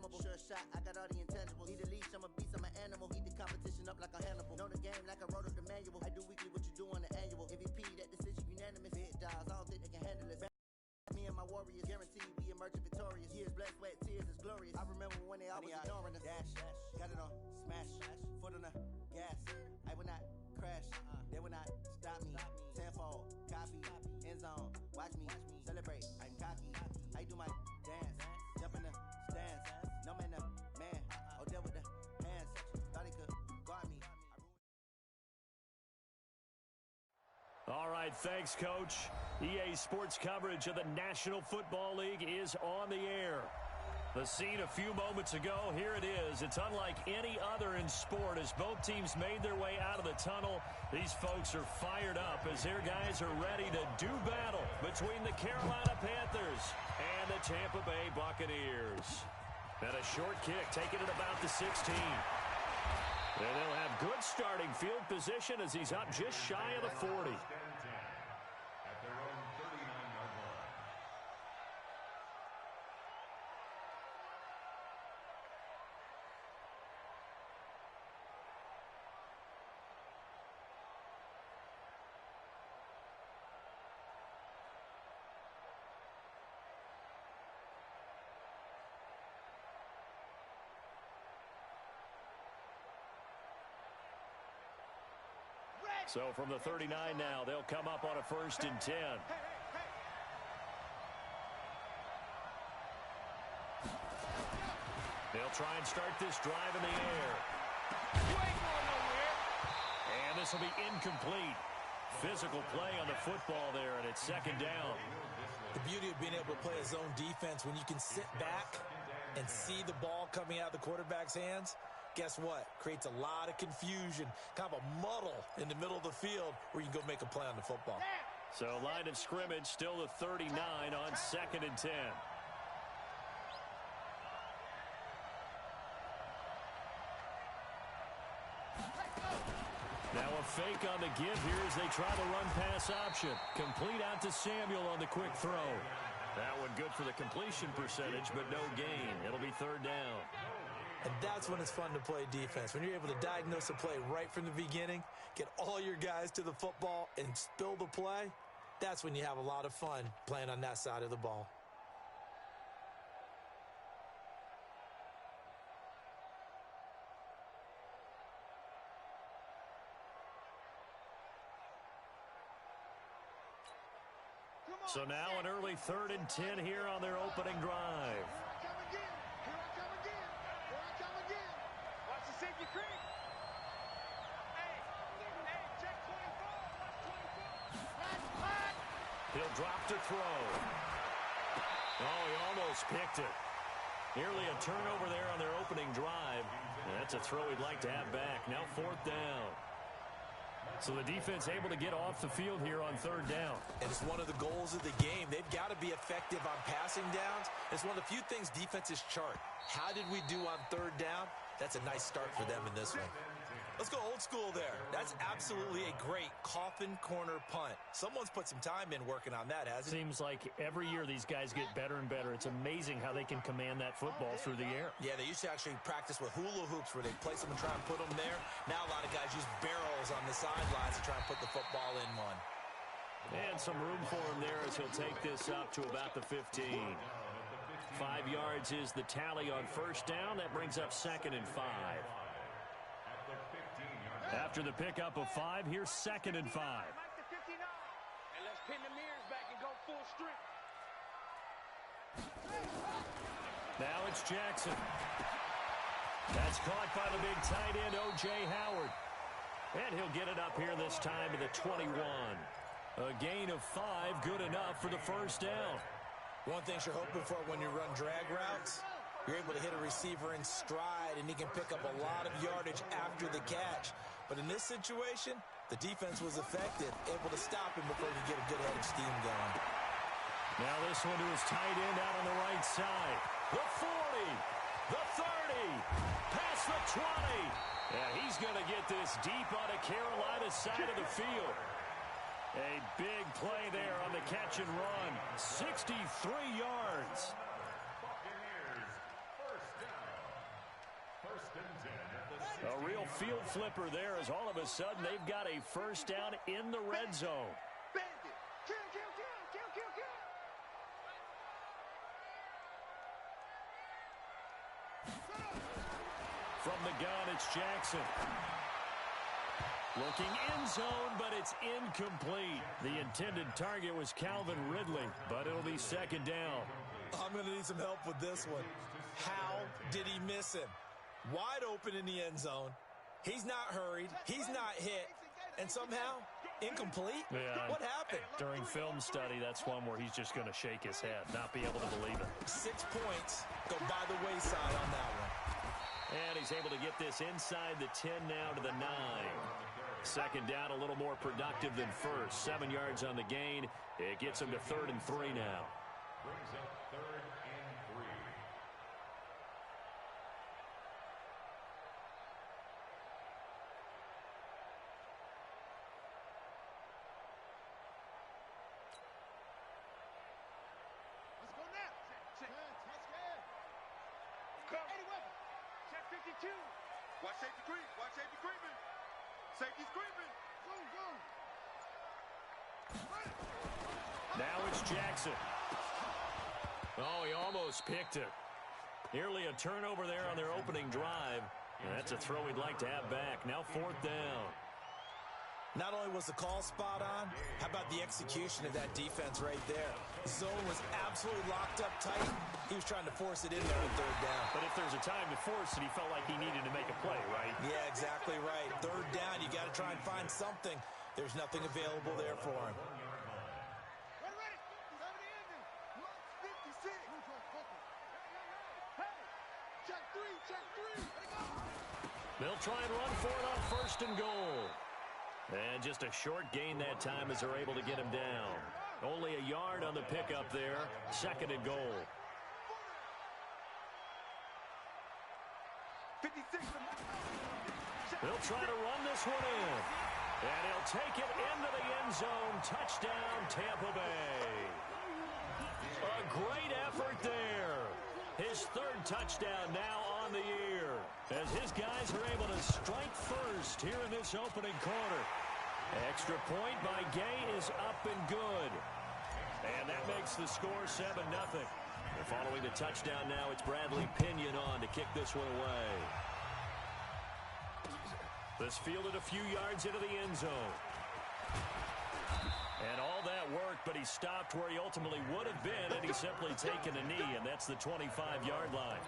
flammable. Sure shot, I got all the intangibles. Need a leash, I'm a beast, I'm an animal. Eat the competition up like a Hannibal. Know the game like I wrote up the manual. I do weekly what you do on the annual. MVP, that decision unanimous. Big dogs, I don't think they can handle it. Me and my warriors, guaranteed we emerging victorious. Years, blood, sweat, tears, is glorious. I remember when they always ignoring us. Dash, got it on, smash, foot on the gas. I will not crash, they will not stop me. Tenfold, copy, end zone, watch me celebrate. I'm cocky, I do my dance, jump in the stands. No man, the man, Odell with the hands. Thought he could guard me. All right, thanks, Coach. EA Sports coverage of the National Football League is on the air. The scene a few moments ago, here it is. It's unlike any other in sport as both teams made their way out of the tunnel. These folks are fired up as their guys are ready to do battle between the Carolina Panthers and the Tampa Bay Buccaneers. And a short kick taken at about the 16. And they'll have good starting field position as he's up just shy of the 40. At their own 39-yard line. So from the 39 now, they'll come up on a 1st and 10. They'll try and start this drive in the air. And this will be incomplete. Physical play on the football there, and it's 2nd down. The beauty of being able to play a zone defense when you can sit back and see the ball coming out of the quarterback's hands. Guess what? Creates a lot of confusion, kind of a muddle in the middle of the field where you can go make a play on the football. So line of scrimmage still the 39 on 2nd and 10. Now a fake on the give here as they try the run-pass option. Complete out to Samuel on the quick throw. That one good for the completion percentage, but no gain. It'll be 3rd down. And that's when it's fun to play defense. When you're able to diagnose a play right from the beginning, get all your guys to the football and spill the play, that's when you have a lot of fun playing on that side of the ball. So now an early 3rd and 10 here on their opening drive. He'll drop to throw. Oh, he almost picked it. Nearly a turnover there on their opening drive. And that's a throw he'd like to have back. Now 4th down. So the defense able to get off the field here on 3rd down. And it's one of the goals of the game. They've got to be effective on passing downs. It's one of the few things defenses chart. How did we do on 3rd down? That's a nice start for them in this one. Let's go old school there. That's absolutely a great coffin corner punt. Someone's put some time in working on that, hasn't it? Seems like every year these guys get better and better. It's amazing how they can command that football through the air. Yeah, they used to actually practice with hula hoops where they place them and try and put them there. Now a lot of guys use barrels on the sidelines to try and put the football in one. And some room for him there as he'll take this up to about the 15. 5 yards is the tally on 1st down. That brings up 2nd and 5. After the pickup of 5, here's 2nd and 5. And let's pin the mirrors back and go full strength. Now it's Jackson. That's caught by the big tight end, O.J. Howard. And he'll get it up here this time to the 21. A gain of 5, good enough for the 1st down. One thing you're hoping for when you run drag routes, you're able to hit a receiver in stride, and he can pick up a lot of yardage after the catch. But in this situation, the defense was effective, able to stop him before he could get a good head of steam going. Now this one to his tight end out on the right side. The 40, the 30, past the 20. Yeah, he's going to get this deep on the Carolina side of the field. A big play there on the catch and run. 63 yards. Buccaneers, 1st down. A real field flipper there as all of a sudden they've got a first down in the red zone. Bandit. Kill, kill, kill, kill, kill, kill. From the gun, it's Jackson. Looking end zone, but it's incomplete. The intended target was Calvin Ridley, but it'll be second down. I'm going to need some help with this one. How did he miss him? Wide open in the end zone. He's not hurried. He's not hit. And somehow, incomplete? Yeah. What happened? During film study, that's one where he's just going to shake his head, not be able to believe it. 6 points go by the wayside on that one. And he's able to get this inside the 10 now to the 9. Second down, a little more productive than first. 7 yards on the gain. It gets him to 3rd and 3 now. Brings up 3rd and 3. Let's go now. Check. Come. Check 52. Watch safety creep. Watch safety creeping. Safety's creeping. Now it's Jackson. Oh, he almost picked it. Nearly a turnover there on their opening drive. And that's a throw we'd like to have back. Now 4th down. Not only was the call spot on, how about the execution of that defense right there? Zone was absolutely locked up tight. He was trying to force it in there on 3rd down. But if there's a time to force it, he felt like he needed to make a play, right? Yeah, exactly right. 3rd down, you got to try and find something. There's nothing available there for him. Ready. 56. Hey. Check 3. They'll try and run for it on 1st and goal. And just a short gain that time as they're able to get him down. Only a yard on the pickup there. 2nd and goal. 56. They'll try to run this one in. And he'll take it into the end zone. Touchdown, Tampa Bay. A great effort there. His 3rd touchdown now on the year, as his guys are able to strike first here in this opening quarter. Extra point by Gay is up and good. And that makes the score 7-0. Following the touchdown now, it's Bradley Pinion on to kick this one away. This fielded a few yards into the end zone. And all that worked, but he stopped where he ultimately would have been, and he's simply taken a knee, and that's the 25-yard line.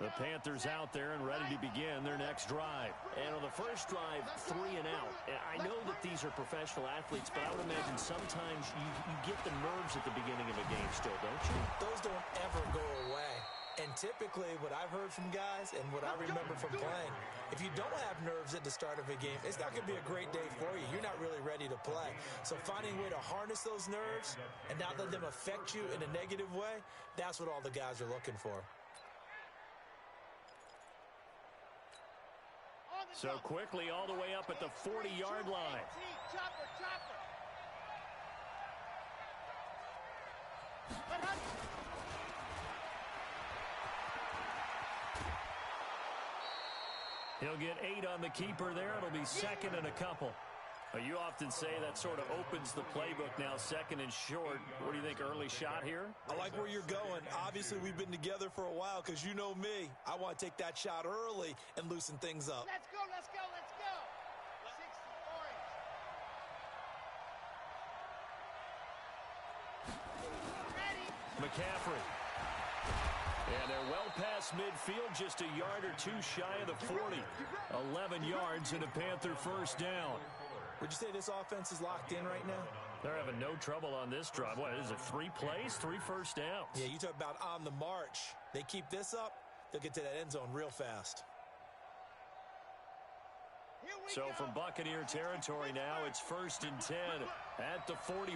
The Panthers out there and ready to begin their next drive. And on the first drive, 3 and out. And I know that these are professional athletes, but I would imagine sometimes you get the nerves at the beginning of a game still, don't you? Those don't ever go away. And typically, what I've heard from guys and what I remember from playing, if you don't have nerves at the start of a game, it's not going to be a great day for you. You're not really ready to play. So finding a way to harness those nerves and not let them affect you in a negative way, that's what all the guys are looking for. So quickly all the way up at the 40-yard line. Chopper. He'll get 8 on the keeper there. It'll be 2nd and a couple. You often say that sort of opens the playbook now, 2nd and short. What do you think, early shot here? I like where you're going. Obviously, we've been together for a while because you know me. I want to take that shot early and loosen things up. Let's go. 60 orange. Ready. McCaffrey. And they're well past midfield, just a yard or 2 shy of the 40. 11 yards and a Panther first down. Would you say this offense is locked in right now? They're having no trouble on this drive. What is it, 3 plays, 3 first downs? Yeah, you talk about on the march. They keep this up, they'll get to that end zone real fast. So from Buccaneer territory now, it's 1st and 10 at the 41.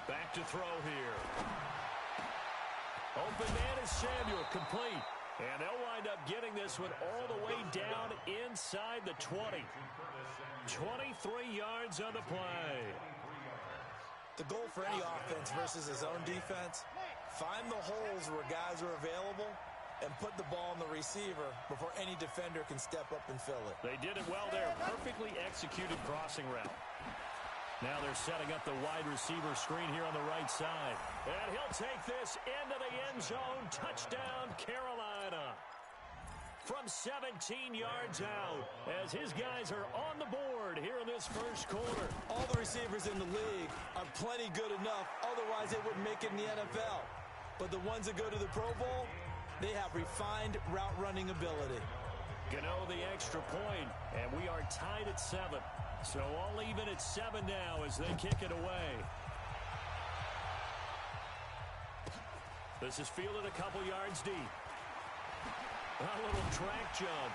Back to throw here. Open man is Samuel, complete. And they'll wind up getting this one all the way down inside the 20. 23 yards on the play. The goal for any offense versus his own defense, find the holes where guys are available and put the ball on the receiver before any defender can step up and fill it. They did it well there. Perfectly executed crossing route. Now they're setting up the wide receiver screen here on the right side. And he'll take this into the end zone. Touchdown, Carolina. From 17 yards out as his guys are on the board here in this first quarter. All the receivers in the league are plenty good enough. Otherwise, they wouldn't make it in the NFL. But the ones that go to the Pro Bowl, they have refined route running ability. Gano the extra point, and we are tied at 7. So all even at 7 now as they kick it away. This is fielded a couple yards deep. A little track jump.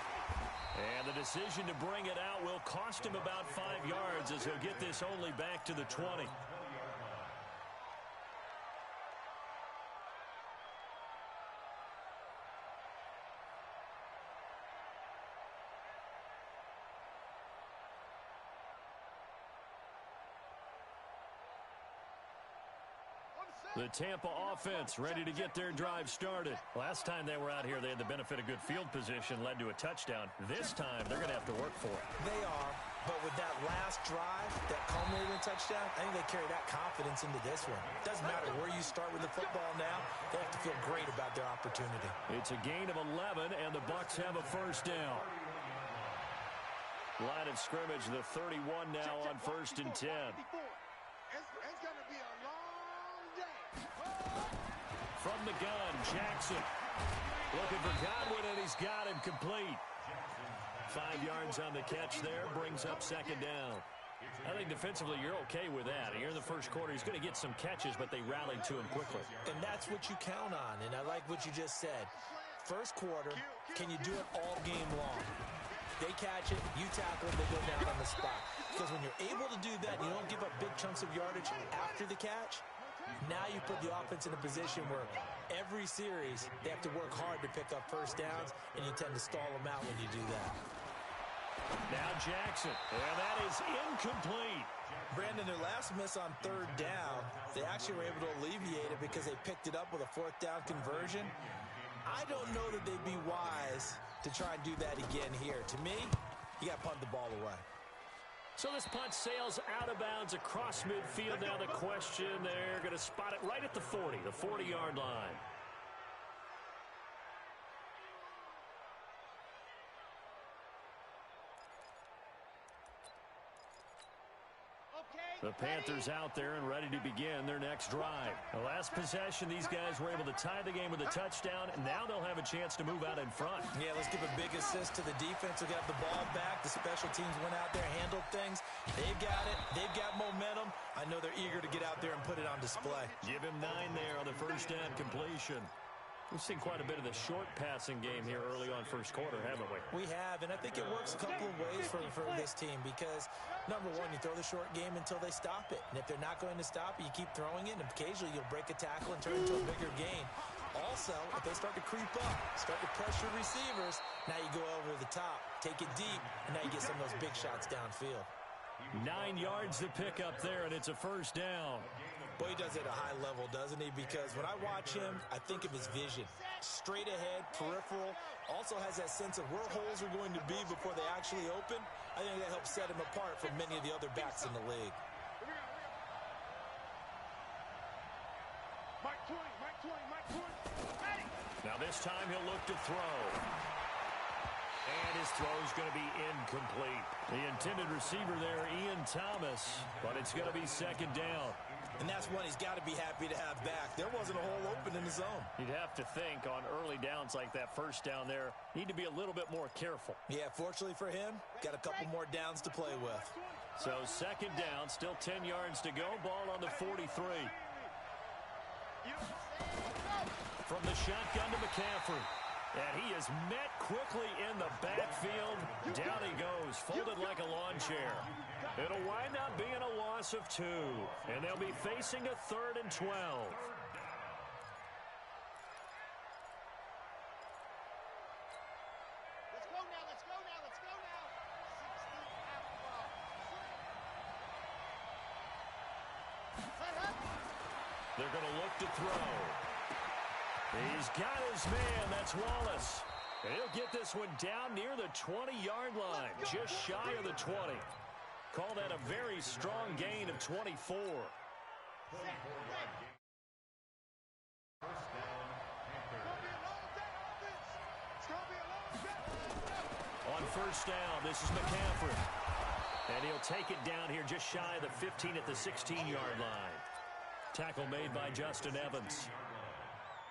And the decision to bring it out will cost him about 5 yards as he'll get this only back to the 20. The Tampa offense ready to get their drive started. Last time they were out here, they had the benefit of good field position, led to a touchdown. This time, they're going to have to work for it. They are, but with that last drive that culminated in a touchdown, I think they carry that confidence into this one. Doesn't matter where you start with the football now, they have to feel great about their opportunity. It's a gain of 11, and the Bucs have a first down. Line of scrimmage, the 31 now on 1st and 10. It's going to be a long day. From the gun, Jackson looking for Godwin, and he's got him complete. 5 yards on the catch there, brings up second down. I think defensively you're okay with that. Here in the first quarter, he's going to get some catches, but they rallied to him quickly. And that's what you count on, and I like what you just said. First quarter, can you do it all game long? They catch it, you tackle it, they go down on the spot. Because when you're able to do that, you don't give up big chunks of yardage after the catch. Now you put the offense in a position where every series they have to work hard to pick up first downs, and you tend to stall them out when you do that. Now Jackson, and that is incomplete. Brandon, their last miss on 3rd down, they actually were able to alleviate it because they picked it up with a 4th down conversion. I don't know that they'd be wise to try and do that again here. To me, you got to punt the ball away. So this punt sails out of bounds across midfield. Now the question, they're going to spot it right at the 40, the 40-yard line. The Panthers out there and ready to begin their next drive. The last possession, these guys were able to tie the game with a touchdown, and now they'll have a chance to move out in front. Yeah, let's give a big assist to the defense who got the ball back. The special teams went out there, handled things. They've got it. They've got momentum. I know they're eager to get out there and put it on display. Give him 9 there on the first down completion. We've seen quite a bit of the short passing game here early on first quarter, haven't we? We have, and I think it works a couple of ways for this team because, number one, you throw the short game until they stop it. And if they're not going to stop it, you keep throwing it, and occasionally you'll break a tackle and turn it into a bigger gain. Also, if they start to creep up, start to pressure receivers, now you go over the top, take it deep, and now you get some of those big shots downfield. 9 yards to pick up there, and it's a first down. Boy, he does it at a high level, doesn't he? Because when I watch him, I think of his vision. Straight ahead, peripheral. Also has that sense of where holes are going to be before they actually open. I think that helps set him apart from many of the other backs in the league. Mike 20, Mike 20, Mike 20. Ready. Now this time he'll look to throw. And his throw is going to be incomplete. The intended receiver there, Ian Thomas, but it's going to be second down. And that's one he's got to be happy to have back. There wasn't a hole open in the zone. You'd have to think on early downs like that first down there, need to be a little bit more careful. Yeah, fortunately for him, got a couple more downs to play with. So second down, still 10 yards to go. Ball on the 43. From the shotgun to McCaffrey. And he is met quickly in the backfield. Down he goes, folded like a lawn chair. It'll wind up being a loss of 2. And they'll be facing a 3rd and 12. They're going to look to throw. He's got his man. That's Wallace. And he'll get this one down near the 20-yard line, just shy of the 20. Call that a very strong gain of 24. On first down, this is McCaffrey. And he'll take it down here just shy of the 15 at the 16-yard line. Tackle made by Justin Evans.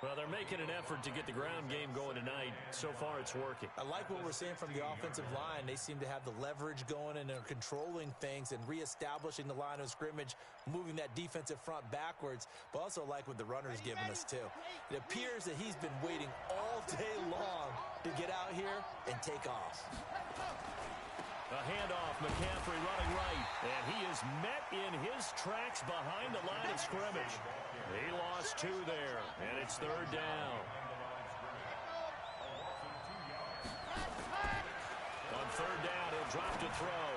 Well, they're making an effort to get the ground game going tonight. So far, it's working. I like what we're seeing from the offensive line. They seem to have the leverage going and are controlling things and reestablishing the line of scrimmage, moving that defensive front backwards, but also like what the runner's giving us, too. It appears that he's been waiting all day long to get out here and take off. A handoff, McCaffrey running right, and he is met in his tracks behind the line of scrimmage. He lost 2 there, and it's third down. On third down, he'll drop to throw.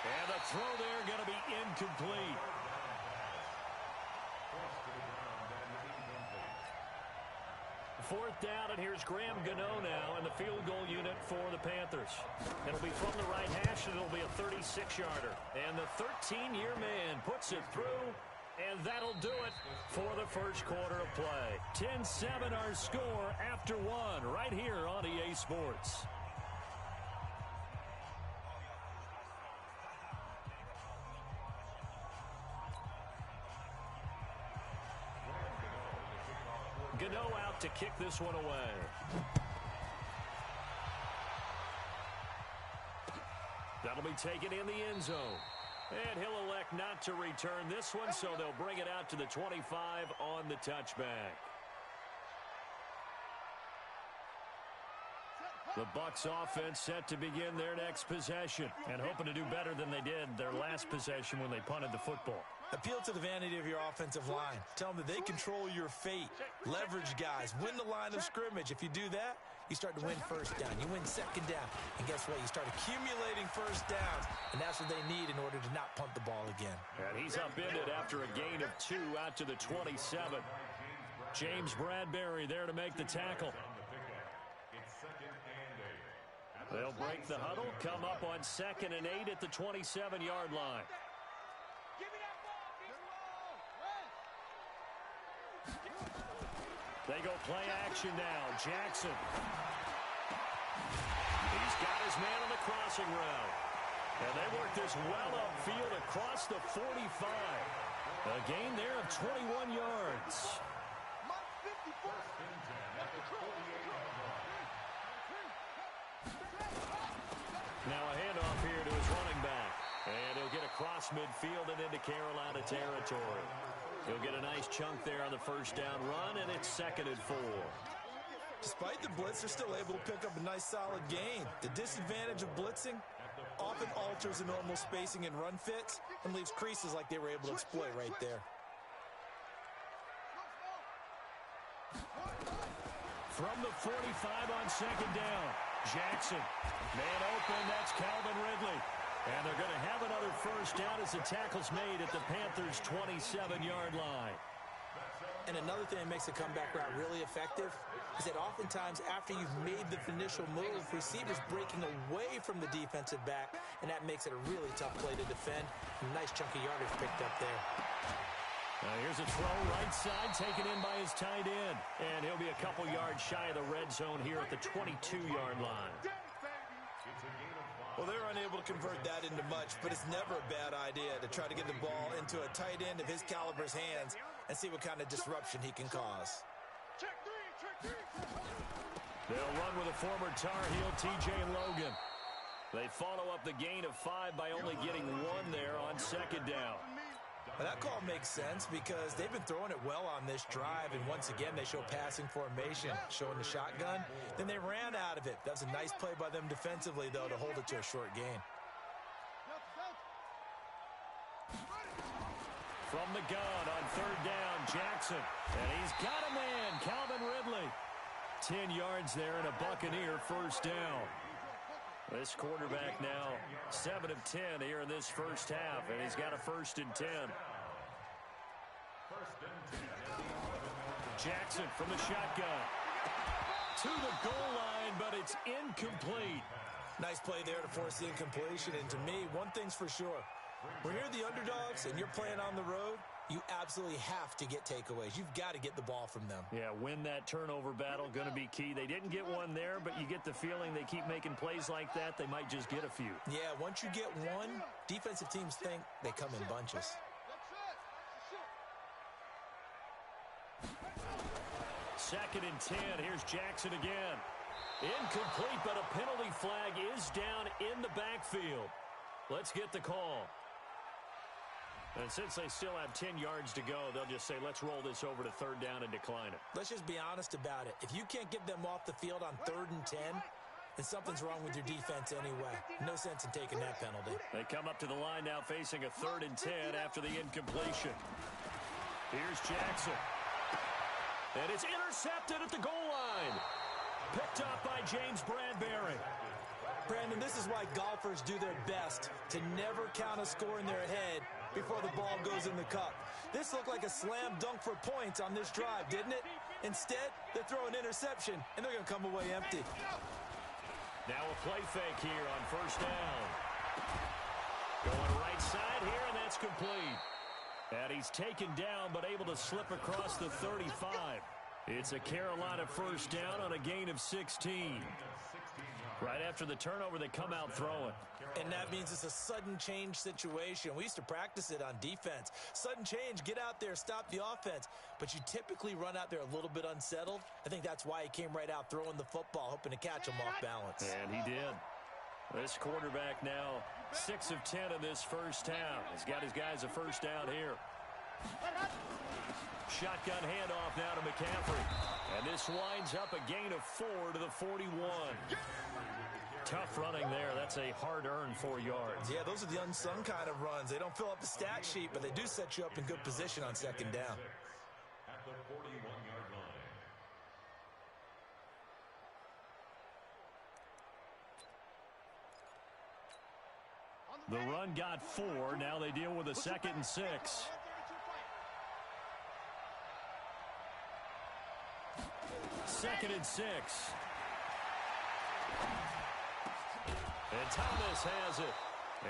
And the throw there going to be incomplete. Fourth down, and here's Graham Gano now in the field goal unit for the Panthers. It'll be from the right hash, and it'll be a 36-yarder. And the 13-year man puts it through, and that'll do it for the first quarter of play. 10-7 our score after 1 right here on EA Sports. Gano out to kick this one away. That'll be taken in the end zone. And he'll elect not to return this one, so they'll bring it out to the 25 on the touchback. The Bucs offense set to begin their next possession and hoping to do better than they did their last possession when they punted the football. Appeal to the vanity of your offensive line. Tell them that they control your fate. Leverage guys. Win the line of scrimmage. If you do that, you start to win first down. You win second down. And guess what? You start accumulating first downs. And that's what they need in order to not punt the ball again. And he's upended after a gain of 2 out to the 27. James Bradbury there to make the tackle. They'll break the huddle, come up on 2nd and 8 at the 27-yard line. They go play action now. Jackson. He's got his man on the crossing route. And they work this well upfield across the 45. A gain there of 21 yards. Now a handoff here to his running back. And he'll get across midfield and into Carolina territory. He'll get a nice chunk there on the first down run, and it's 2nd and 4. Despite the blitz, they're still able to pick up a nice solid gain. The disadvantage of blitzing often alters the normal spacing and run fits and leaves creases like they were able to exploit right there. From the 45 on 2nd down, Jackson. Man open, that's Calvin Ridley. And they're going to have another first down as the tackle's made at the Panthers' 27-yard line. And another thing that makes the comeback route really effective is that oftentimes after you've made the initial move, receivers breaking away from the defensive back, and that makes it a really tough play to defend. A nice chunk of yardage picked up there. Now here's a throw right side taken in by his tight end. And he'll be a couple yards shy of the red zone here at the 22-yard line. Well, they're unable to convert that into much, but it's never a bad idea to try to get the ball into a tight end of his caliber's hands and see what kind of disruption he can cause. They'll run with a former Tar Heel, T.J. Logan. They follow up the gain of 5 by only getting 1 there on 2nd down. Well, that call makes sense because they've been throwing it well on this drive, and once again they show passing formation, showing the shotgun. Then they ran out of it. That was a nice play by them defensively, though, to hold it to a short gain. From the gun on 3rd down, Jackson. And he's got a man, Calvin Ridley. 10 yards there and a Buccaneer first down. This quarterback now 7 of 10 here in this first half, and he's got a 1st and 10. Jackson from the shotgun. To the goal line, but it's incomplete. Nice play there to force the incompletion. And to me, one thing's for sure. When you're the underdogs and you're playing on the road, you absolutely have to get takeaways. You've got to get the ball from them. Yeah, win that turnover battle, going to be key. They didn't get one there, but you get the feeling they keep making plays like that, they might just get a few. Yeah, once you get one, defensive teams think they come in bunches. Second and 10. Here's Jackson again. Incomplete, but a penalty flag is down in the backfield. Let's get the call. And since they still have 10 yards to go, they'll just say, let's roll this over to third down and decline it. Let's just be honest about it. If you can't get them off the field on 3rd and 10, then something's wrong with your defense anyway. No sense in taking that penalty. They come up to the line now facing a 3rd and 10 after the incompletion. Here's Jackson. And it's intercepted at the goal line. Picked up by James Bradbury. Brandon, this is why golfers do their best to never count a score in their head before the ball goes in the cup. This looked like a slam dunk for points on this drive, didn't it? Instead, they're throwing interception, and they're going to come away empty. Now a play fake here on first down. Going right side here, and that's complete. And he's taken down, but able to slip across the 35. It's a Carolina first down on a gain of 16. Right after the turnover, they come out throwing. And that means it's a sudden change situation. We used to practice it on defense. Sudden change, get out there, stop the offense. But you typically run out there a little bit unsettled. I think that's why he came right out throwing the football, hoping to catch him off balance. And he did. This quarterback now 6 of 10 in this first half. He's got his guys a first down here. Shotgun handoff now to McCaffrey. And this winds up a gain of 4 to the 41. Tough running there. That's a hard-earned 4 yards. Yeah, those are the unsung kind of runs. They don't fill up the stat sheet, but they do set you up in good position on second down. At the 41-yard line. The run got 4. Now they deal with a 2nd and 6. Second and 6. And Thomas has it.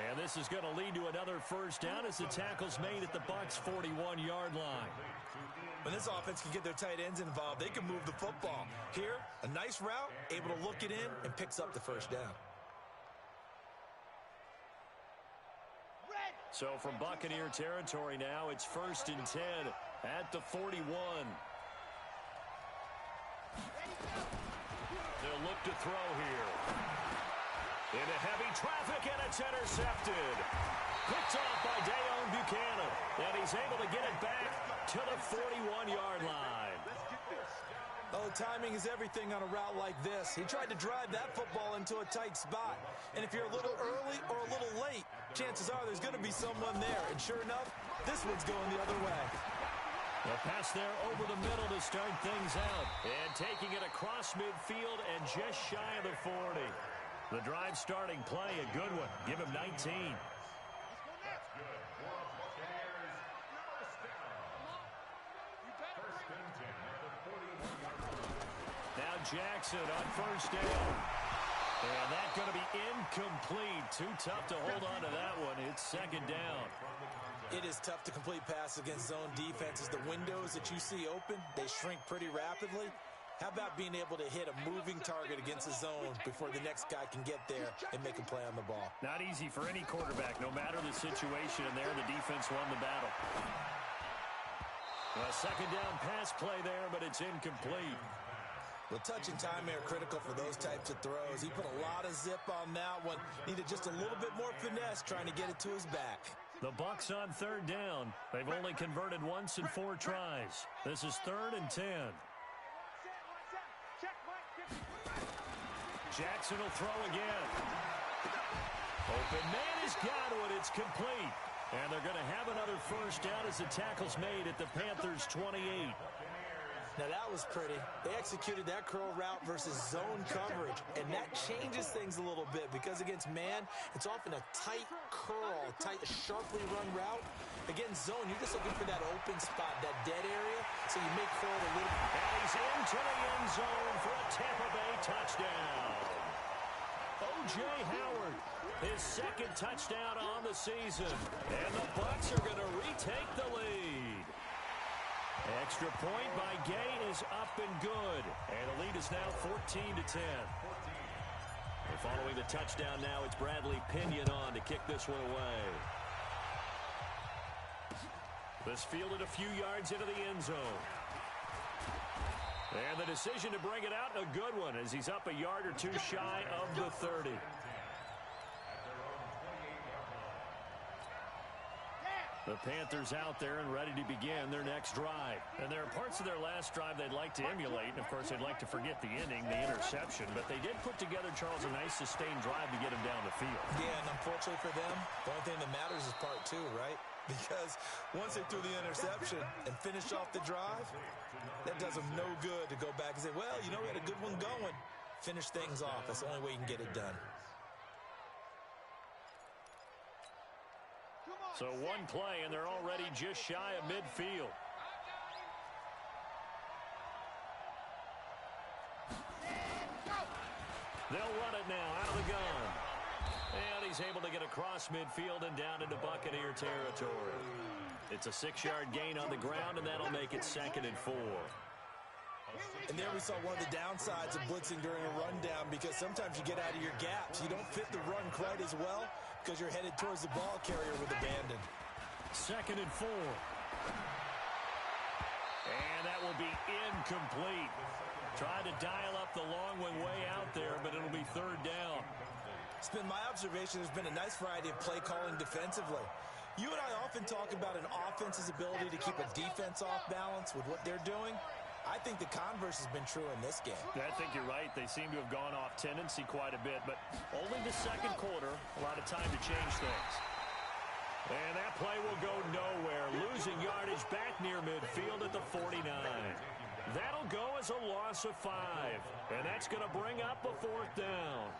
And this is going to lead to another first down as the tackle's made at the Bucs' 41-yard line. When this offense can get their tight ends involved, they can move the football. Here, a nice route, able to look it in, and picks up the first down. So from Buccaneer territory now, it's 1st and 10 at the 41. They'll look to throw here. Into heavy traffic, and it's intercepted. Picked off by Deone Bucannon. And he's able to get it back to the 41-yard line. Oh, timing is everything on a route like this. He tried to drive that football into a tight spot. And if you're a little early or a little late, chances are there's going to be someone there. And sure enough, this one's going the other way. The pass there over the middle to start things out. And taking it across midfield and just shy of the 40. The drive starting play, a good one. Give him 19. Now Jackson on first down. And that's going to be incomplete. Too tough to hold on to that one. It's 2nd down. It is tough to complete passes against zone defenses. The windows that you see open, they shrink pretty rapidly. How about being able to hit a moving target against a zone before the next guy can get there and make a play on the ball? Not easy for any quarterback, no matter the situation, and there the defense won the battle. A 2nd down pass play there, but it's incomplete. Well, touch and time are critical for those types of throws. He put a lot of zip on that one. Needed just a little bit more finesse trying to get it to his back. The Bucs on 3rd down. They've only converted once in 4 tries. This is 3rd and 10. Jackson will throw again. Open man has got it. It's complete. And they're going to have another first down as the tackle's made at the Panthers' 28. Now that was pretty. They executed that curl route versus zone coverage, and that changes things a little bit because against man, it's often a tight curl, tight, sharply run route. Against zone, you're just looking for that open spot, that dead area, so you may curl a little. And he's into the end zone for a Tampa Bay touchdown. O.J. Howard, his second touchdown on the season, and the Bucs are going to retake the lead. Extra point by Gay is up and good. And the lead is now 14-10. Following the touchdown now, it's Bradley Pinion on to kick this one away. This fielded a few yards into the end zone. And the decision to bring it out, a good one, as he's up a yard or two shy of the 30. The Panthers out there and ready to begin their next drive. And there are parts of their last drive they'd like to emulate. And, of course, they'd like to forget the inning, the interception. But they did put together, Charles, a nice sustained drive to get him down the field. Yeah, and unfortunately for them, the only thing that matters is part two, right? Because once they threw the interception and finished off the drive, that does them no good to go back and say, well, you know, we had a good one going. Finish things off. That's the only way you can get it done. So one play, and they're already just shy of midfield. They'll run it now out of the gun. And he's able to get across midfield and down into Buccaneer territory. It's a 6-yard gain on the ground, and that'll make it 2nd and 4. And there we saw one of the downsides of blitzing during a rundown, because sometimes you get out of your gaps. You don't fit the run quite as well because you're headed towards the ball carrier with abandon. 2nd and 4. And that will be incomplete. Tried to dial up the long one way out there, but it'll be 3rd down. It's been my observation there's been a nice variety of play calling defensively. You and I often talk about an offense's ability to keep a defense off balance with what they're doing. I think the converse has been true in this game. I think you're right. They seem to have gone off tendency quite a bit, but only the 2nd quarter, a lot of time to change things. And that play will go nowhere, losing yardage back near midfield at the 49. That'll go as a loss of 5, and that's going to bring up a 4th down.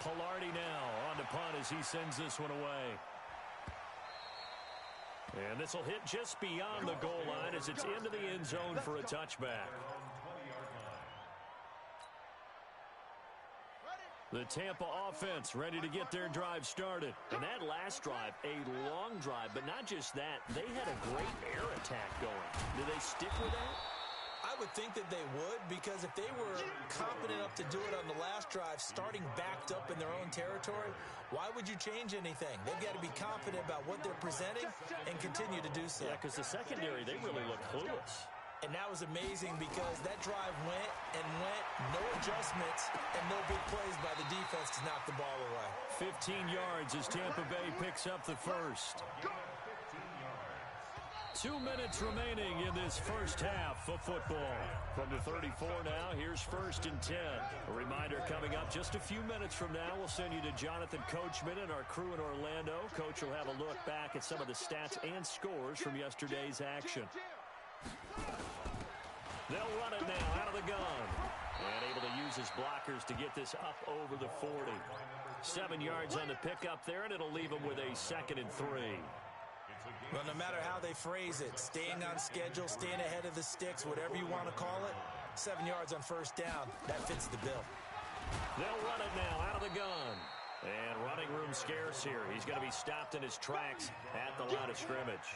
Pilardi now on to punt as he sends this one away. And this will hit just beyond the goal line as it's into the end zone for a touchback. The Tampa offense ready to get their drive started. And that last drive, a long drive, but not just that. They had a great air attack going. Do they stick with that? I would think that they would, because if they were competent enough to do it on the last drive, starting backed up in their own territory, why would you change anything? They've got to be confident about what they're presenting and continue to do so. Yeah, because the secondary, they really look clueless. And that was amazing because that drive went and went, no adjustments, and no big plays by the defense to knock the ball away. 15 yards as Tampa Bay picks up the first. 2 minutes remaining in this first half of football. From the 34 now, here's 1st and 10. A reminder coming up just a few minutes from now, we'll send you to Jonathan Coachman and our crew in Orlando. Coach will have a look back at some of the stats and scores from yesterday's action. They'll run it now out of the gun. And able to use his blockers to get this up over the 40. 7 yards on the pickup there, and it'll leave him with a 2nd and 3. Well, no matter how they phrase it, staying on schedule, staying ahead of the sticks, whatever you want to call it, 7 yards on 1st down, that fits the bill. They'll run it now out of the gun. And running room scarce here. He's going to be stopped in his tracks at the line of scrimmage.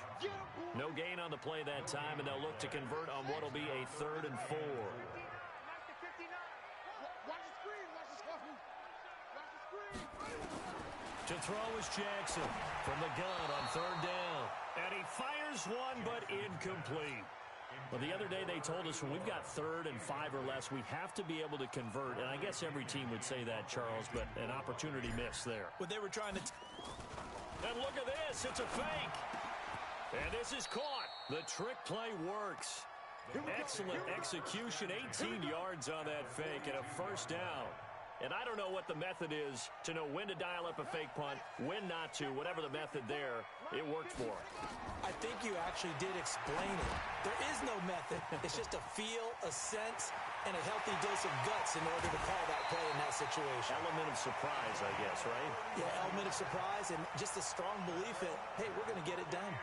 No gain on the play that time, and they'll look to convert on what will be a 3rd and 4. To throw is Jackson from the gun on 3rd down. And he fires one, but incomplete. Well, the other day they told us when we've got 3rd and 5 or less, we have to be able to convert. And I guess every team would say that, Charles, but an opportunity missed there. But they were trying to... And look at this. It's a fake. And this is caught. The trick play works. Excellent execution. 18 yards on that fake and a 1st down. And I don't know what the method is to know when to dial up a fake punt, when not to. Whatever the method there, it worked for him. I think you actually did explain it. There is no method. It's just a feel, a sense, and a healthy dose of guts in order to call that play in that situation. Element of surprise, I guess, right? Yeah, element of surprise and just a strong belief that, hey, we're going to get it done.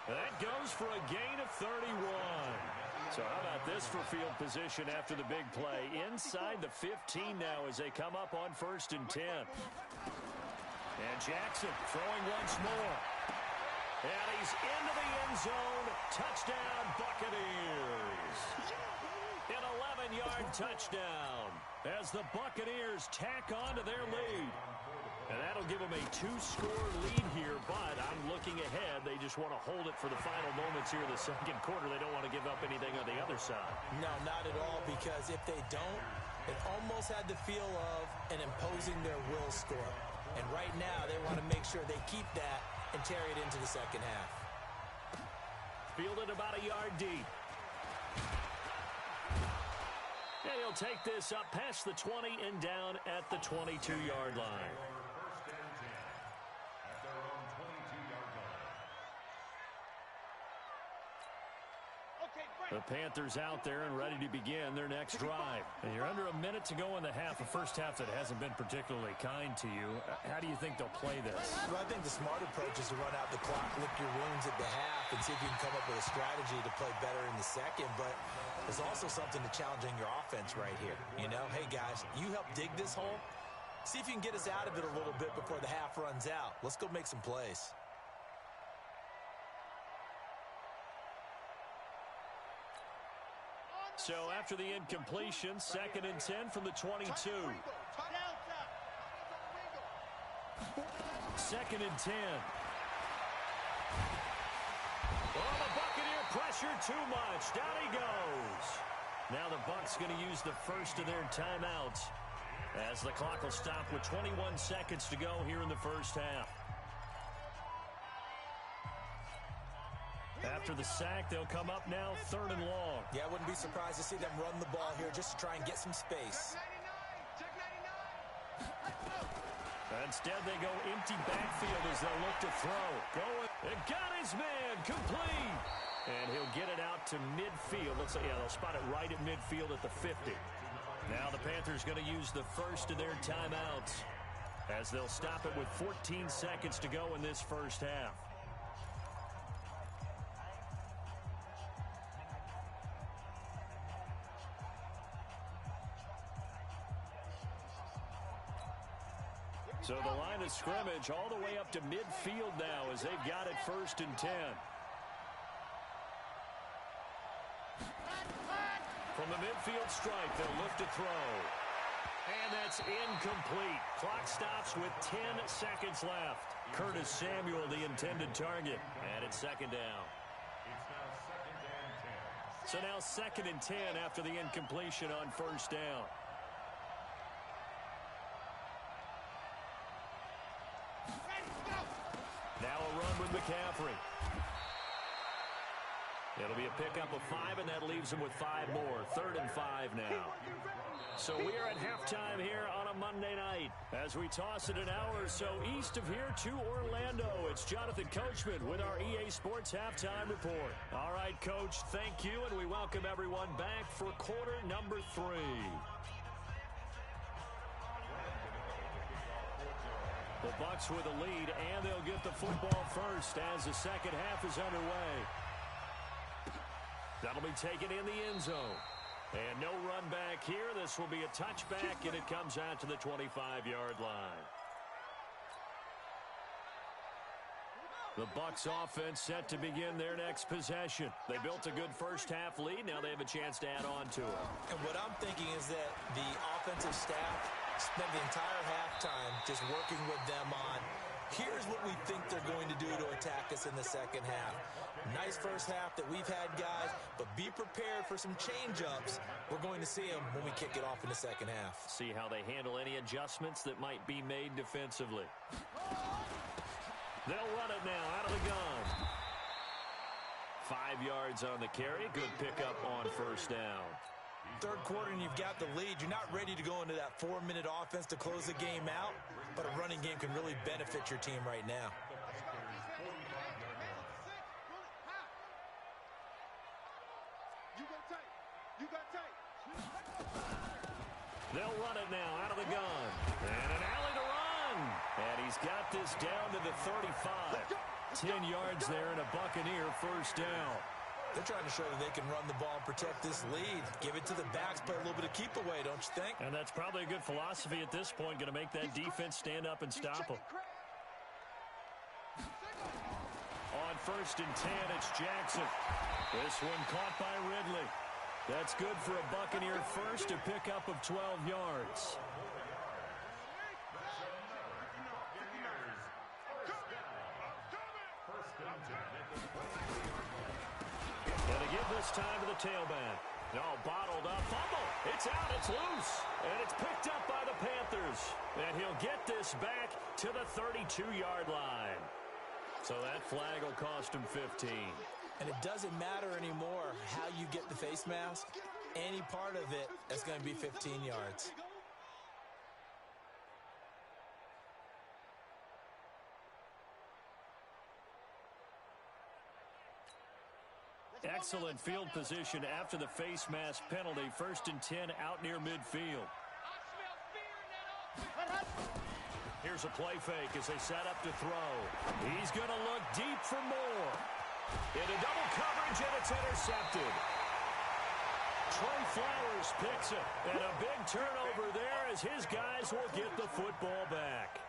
That goes for a gain of 31. So how about this for field position after the big play? Inside the 15 now as they come up on 1st and 10. And Jackson throwing once more. And he's into the end zone. Touchdown, Buccaneers. An 11-yard touchdown as the Buccaneers tack on to their lead. And that'll give them a 2-score lead here, but I'm looking ahead. They just want to hold it for the final moments here in the second quarter. They don't want to give up anything on the other side. No, not at all, because if they don't, it almost had the feel of an imposing their will score. And right now, they want to make sure they keep that and carry it into the second half. Fielded about a yard deep. And he'll take this up past the 20 and down at the 22-yard line. The Panthers out there and ready to begin their next drive. And you're under a minute to go in the half, a first half that hasn't been particularly kind to you. How do you think they'll play this? Well, I think the smart approach is to run out the clock, lick your wounds at the half, and see if you can come up with a strategy to play better in the second. But there's also something to challenging your offense right here. You know, hey, guys, you help dig this hole. See if you can get us out of it a little bit before the half runs out. Let's go make some plays. So after the incompletion, 2nd and 10 from the 22. 2nd and 10. Oh, the Buccaneer pressure too much. Down he goes. Now the Bucs going to use the first of their timeouts as the clock will stop with 21 seconds to go here in the first half. After the sack, they'll come up now 3rd and long. Yeah, I wouldn't be surprised to see them run the ball here just to try and get some space. Instead, they go empty backfield as they'll look to throw. It got his man, complete. And he'll get it out to midfield. Looks like, yeah, they'll spot it right at midfield at the 50. Now the Panthers going to use the first of their timeouts as they'll stop it with 14 seconds to go in this first half. So the line of scrimmage all the way up to midfield now as they've got it 1st and 10. From the midfield stripe, they'll look to throw. And that's incomplete. Clock stops with 10 seconds left. Curtis Samuel, the intended target. And it's 2nd down. So now 2nd and 10 after the incompletion on 1st down. Now a run with McCaffrey. It'll be a pickup of 5, and that leaves them with 5 more. 3rd and 5 now. So we are at halftime here on a Monday night as we toss it an hour or so east of here to Orlando. It's Jonathan Coachman with our EA Sports Halftime Report. All right, Coach, thank you, and we welcome everyone back for quarter number 3. The Bucs with a lead, and they'll get the football first as the second half is underway. That'll be taken in the end zone. And no run back here. This will be a touchback, and it comes out to the 25-yard line. The Bucs offense set to begin their next possession. They built a good first half lead. Now they have a chance to add on to it. And what I'm thinking is that the offensive staff spent the entire halftime just working with them on, here's what we think they're going to do to attack us in the second half. Nice first half that we've had, guys, but be prepared for some change-ups. We're going to see them when we kick it off in the second half. See how they handle any adjustments that might be made defensively. They'll run it now out of the gun. 5 yards on the carry. Good pickup on 1st down. Third quarter and you've got the lead. You're not ready to go into that 4-minute offense to close the game out, but a running game can really benefit your team right now. They'll run it now out of the gun. And an alley to run. And he's got this down to the 35. 10 yards there and a Buccaneer first down. They're trying to show that they can run the ball and protect this lead. Give it to the backs, play a little bit of keep away, don't you think? And that's probably a good philosophy at this point. Going to make that defense stand up and stop them. On 1st and 10, it's Jackson. This one caught by Ridley. That's good for a Buccaneer first, a pickup of 12 yards. Gonna give this time to the tailback. No, bottled up, fumble. It's out, it's loose. And it's picked up by the Panthers. And he'll get this back to the 32-yard line. So that flag will cost him 15. And it doesn't matter anymore how you get the face mask. Any part of it is going to be 15 yards. Excellent field position after the face mask penalty. 1st and 10 out near midfield. Here's a play fake as they set up to throw. He's going to look deep for more. Into double coverage, and it's intercepted. Trey Flowers picks it, and a big turnover there as his guys will get the football back.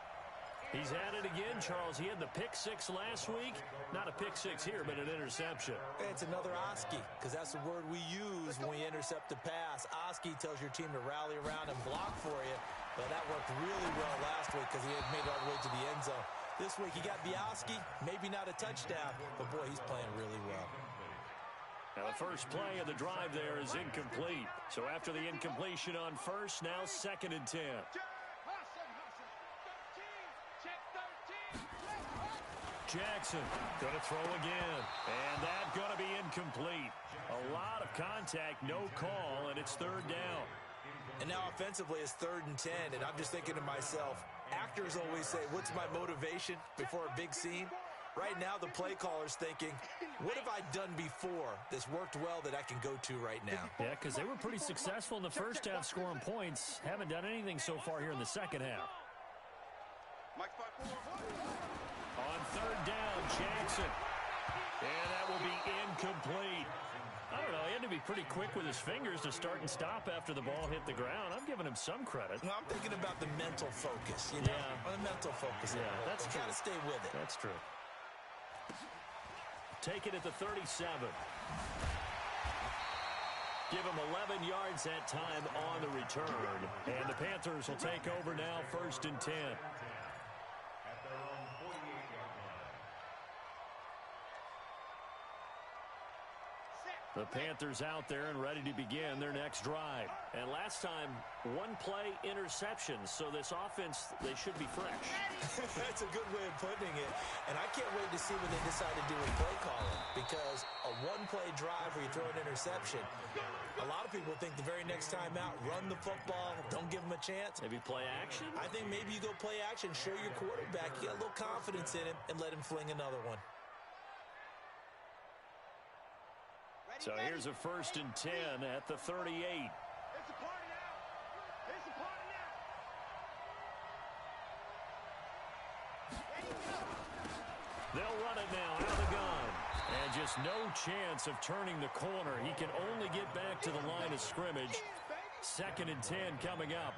He's at it again, Charles. He had the pick 6 last week. Not a pick 6 here, but an interception. It's another Oski, because that's the word we use when we intercept the pass. Oski tells your team to rally around and block for you. But that worked really well last week because he had made it all the way to the end zone. This week he got Oski, maybe not a touchdown, but boy, he's playing really well. Now the first play of the drive there is incomplete. So after the incompletion on first, now 2nd and 10. Jackson going to throw again. And that's going to be incomplete. A lot of contact, no call, and it's 3rd down. And now offensively it's 3rd and 10, and I'm just thinking to myself, actors always say, what's my motivation before a big scene? Right now the play caller's thinking, what have I done before that's worked well that I can go to right now? Yeah, because they were pretty successful in the first half scoring points. Haven't done anything so far here in the second half. On 3rd down, Jackson. And that will be incomplete. I don't know, he had to be pretty quick with his fingers to start and stop after the ball hit the ground. I'm giving him some credit. Well, I'm thinking about the mental focus, you know? Yeah. The mental focus. Yeah, that's true. Got to stay with it. That's true. Take it at the 37. Give him 11 yards that time on the return. And the Panthers will take over now, 1st and 10. The Panthers out there and ready to begin their next drive. And last time, 1-play interceptions. So this offense, they should be fresh. That's a good way of putting it. And I can't wait to see what they decide to do with play calling. Because a 1-play drive where you throw an interception, a lot of people think the very next time out, run the football, don't give them a chance. Maybe play action? I think maybe you go play action, show your quarterback, you got a little confidence in him, and let him fling another one. So here's a 1st and 10 at the 38. It's a party now. It's a party now. They'll run it now out of the gun. And just no chance of turning the corner. He can only get back to the line of scrimmage. 2nd and 10 coming up.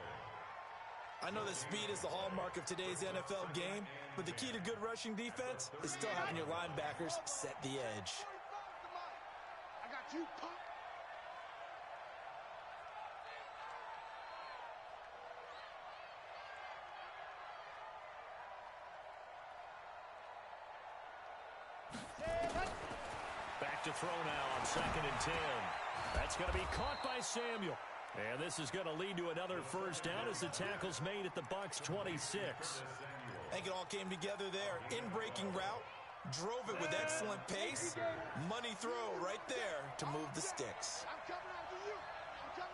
I know that speed is the hallmark of today's NFL game, but the key to good rushing defense is still having your linebackers set the edge. I got you, punk. Back to throw now on 2nd and 10. That's going to be caught by Samuel. And this is going to lead to another first down as the tackle's made at the Bucs 26. I think it all came together there. In-breaking route, drove it with excellent pace. Money throw right there to move the sticks. I'm coming after you. I'm coming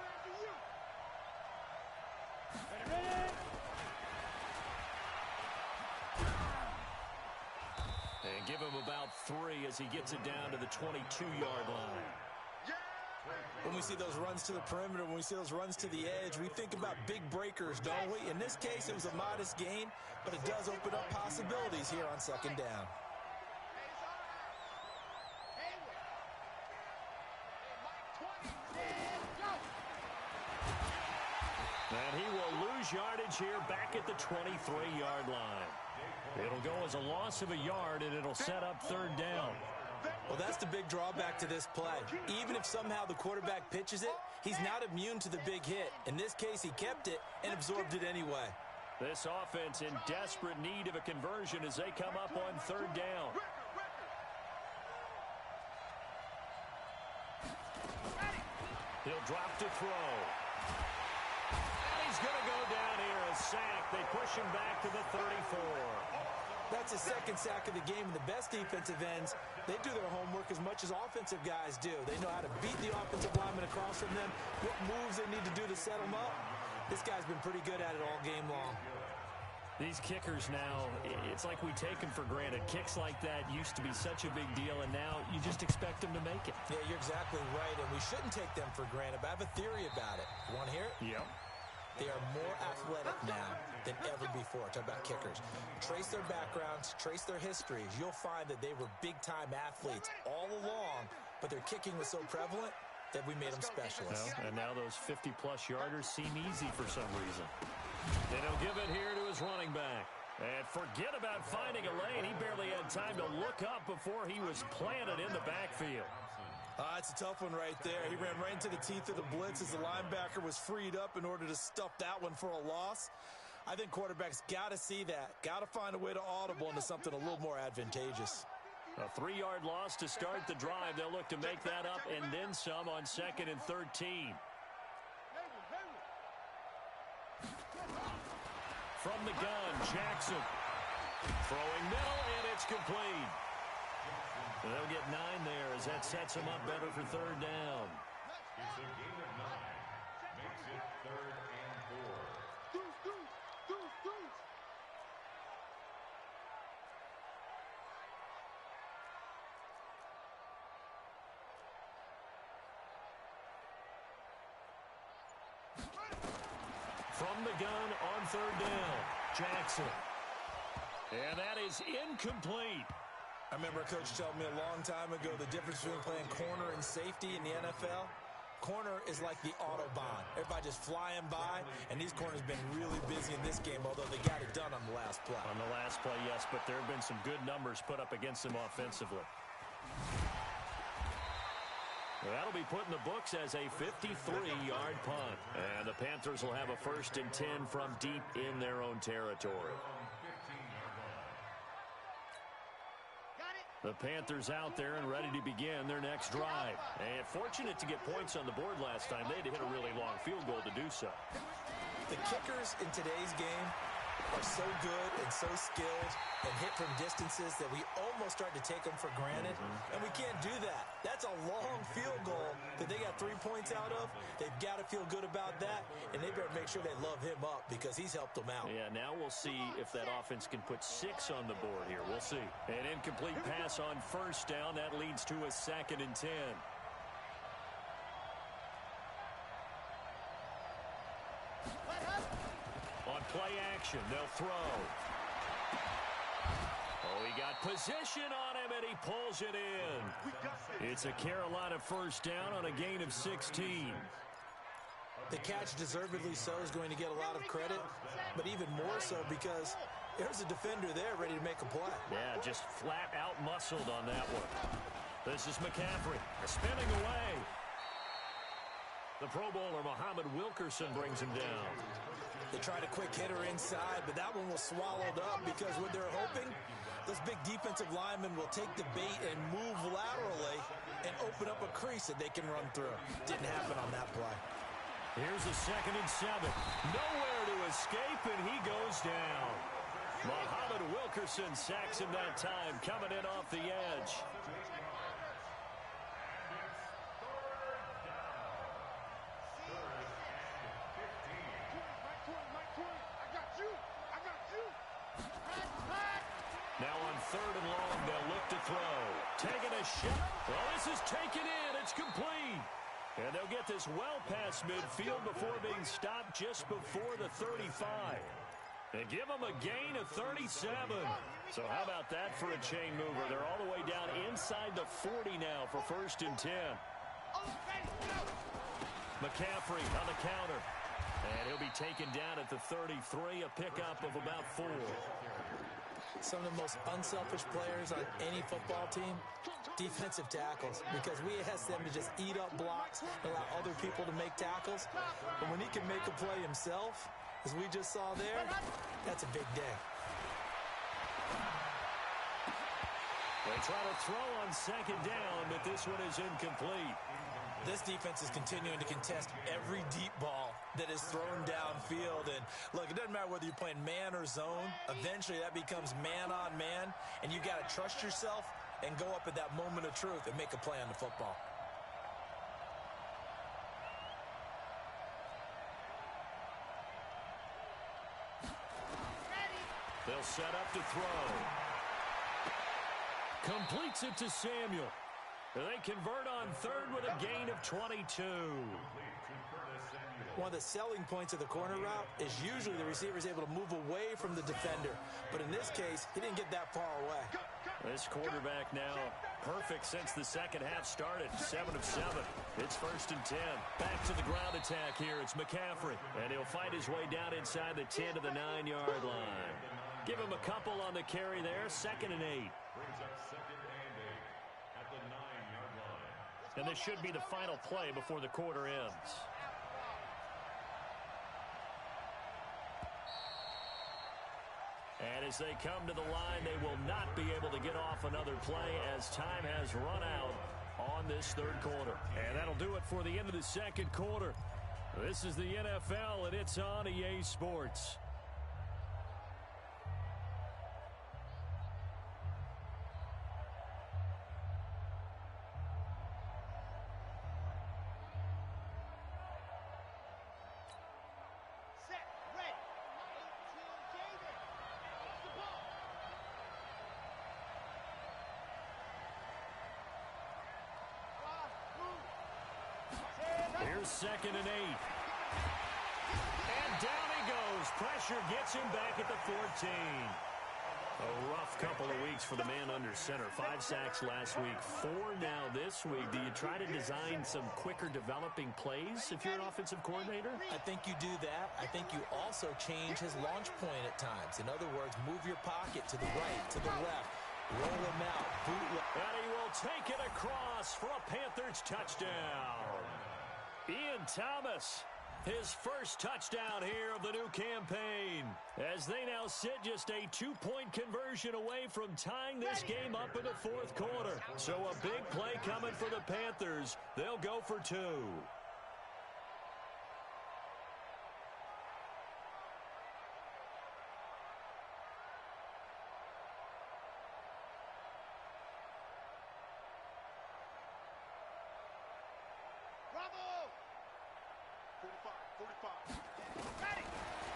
And give him about 3 as he gets it down to the 22-yard line. When we see those runs to the perimeter, when we see those runs to the edge, we think about big breakers, don't we? In this case, it was a modest gain, but it does open up possibilities here on second down. And he will lose yardage here back at the 23-yard line. It'll go as a loss of a yard, and it'll set up third down. Well, that's the big drawback to this play. Even if somehow the quarterback pitches it, he's not immune to the big hit. In this case, he kept it and absorbed it anyway. This offense in desperate need of a conversion as they come up on third down. He'll drop to throw. And he's going to go down here, a sack. They push him back to the 34. That's his second sack of the game, and the best defensive ends, they do their homework as much as offensive guys do. They know how to beat the offensive lineman across from them, what moves they need to do to set them up. This guy's been pretty good at it all game long. These kickers now, it's like we take them for granted. Kicks like that used to be such a big deal, and now you just expect them to make it. Yeah, you're exactly right, and we shouldn't take them for granted, but I have a theory about it. You want to hear it? Yep. They are more athletic now than ever before. Talk about kickers. Trace their backgrounds, trace their histories. You'll find that they were big-time athletes all along, but their kicking was so prevalent that we made them specialists. Well, and now those 50-plus yarders seem easy for some reason. And he'll give it here to his running back. And forget about finding a lane. He barely had time to look up before he was planted in the backfield. It's a tough one right there. He ran right into the teeth of the blitz as the linebacker was freed up in order to stuff that one for a loss. I think quarterbacks got to see that. Got to find a way to audible into something a little more advantageous. A 3-yard loss to start the drive. They'll look to make that up and then some on 2nd and 13. From the gun, Jackson. Throwing middle, and it's complete. They'll get 9 there as that sets them up better for third down. It's a gain of 9. Makes it 3rd and 4. Deuce. From the gun on third down, Jackson. And that is incomplete. I remember a coach telling me a long time ago the difference between playing corner and safety in the NFL. Corner is like the Autobahn. Everybody just flying by, and these corners have been really busy in this game, although they got it done on the last play. On the last play, yes, but there have been some good numbers put up against them offensively. That'll be put in the books as a 53-yard punt. And the Panthers will have a 1st and 10 from deep in their own territory. The Panthers out there and ready to begin their next drive. And fortunate to get points on the board last time. They had to hit a really long field goal to do so. The kickers in today's game are so good and so skilled and hit from distances that we almost start to take them for granted. And we can't do that. That's a long field goal that they got 3 points out of. They've got to feel good about that, and they better make sure they love him up because he's helped them out. Yeah, now we'll see if that offense can put 6 on the board here. We'll see. An incomplete pass on 1st down. That leads to a 2nd and 10. On play action, they'll throw. Oh, he got position on him, and he pulls it in. It's a Carolina 1st down on a gain of 16. The catch, deservedly so, is going to get a lot of credit, but even more so because there's a defender there ready to make a play. Yeah, just flat out muscled on that one. This is McCaffrey spinning away. The Pro Bowler Muhammad Wilkerson brings him down. They tried a quick hitter inside, but that one was swallowed up because what they're hoping, those big defensive linemen will take the bait and move laterally and open up a crease that they can run through. Didn't happen on that play. Here's a 2nd and 7. Nowhere to escape, and he goes down. Muhammad Wilkerson sacks him that time, coming in off the edge. Now on 3rd and long, they'll look to throw. Taking a shot. Well, this is taken in. It's complete. And they'll get this well past midfield before being stopped just before the 35. And give them a gain of 37. So how about that for a chain mover? They're all the way down inside the 40 now for 1st and 10. McCaffrey on the counter. And he'll be taken down at the 33, a pickup of about 4. Some of the most unselfish players on any football team, defensive tackles, because we ask them to just eat up blocks, allow other people to make tackles. But when he can make a play himself, as we just saw there, that's a big day. They try to throw on 2nd down, but this one is incomplete. This defense is continuing to contest every deep ball that is thrown downfield. And look, it doesn't matter whether you're playing man or zone. Eventually that becomes man on man, and you got to trust yourself and go up at that moment of truth and make a play on the football. They'll set up to throw. Completes it to Samuel. They convert on 3rd with a gain of 22. One of the selling points of the corner route is usually the receiver is able to move away from the defender. But in this case, he didn't get that far away. This quarterback now perfect since the 2nd half started. 7 of 7. It's 1st and 10. Back to the ground attack here. It's McCaffrey. And he'll fight his way down inside the 10 to the 9-yard line. Give him a couple on the carry there. 2nd and 8. Brings up 2nd and 8 at the 9-yard line. And this should be the final play before the quarter ends. And as they come to the line, they will not be able to get off another play as time has run out on this 3rd quarter. And that'll do it for the end of the 2nd quarter. This is the NFL, and it's on EA Sports. Here's 2nd and 8. And down he goes. Pressure gets him back at the 14. A rough couple of weeks for the man under center. 5 sacks last week, 4 now this week. Do you try to design some quicker developing plays if you're an offensive coordinator? I think you do that. I think you also change his launch point at times. In other words, move your pocket to the right, to the left. Roll him out. Bootleg. And he will take it across for a Panthers touchdown. Ian Thomas, his first touchdown here of the new campaign, as they now sit just a 2-point conversion away from tying this game up in the 4th quarter. So a big play coming for the Panthers. They'll go for 2.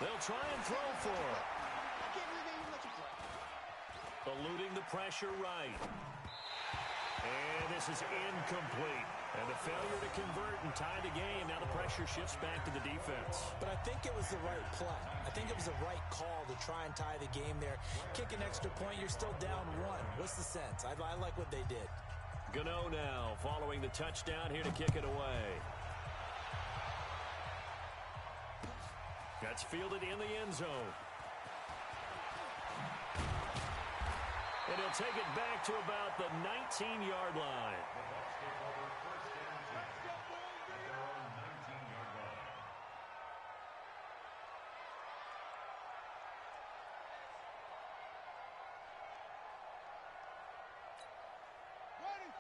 They'll try and throw for it. Eluding the pressure right. And this is incomplete. And the failure to convert and tie the game. Now the pressure shifts back to the defense. But I think it was the right play. I think it was the right call to try and tie the game there. Kick an extra point, you're still down 1. What's the sense? I like what they did. Gano now following the touchdown here to kick it away. That's fielded in the end zone. And he'll take it back to about the 19-yard line.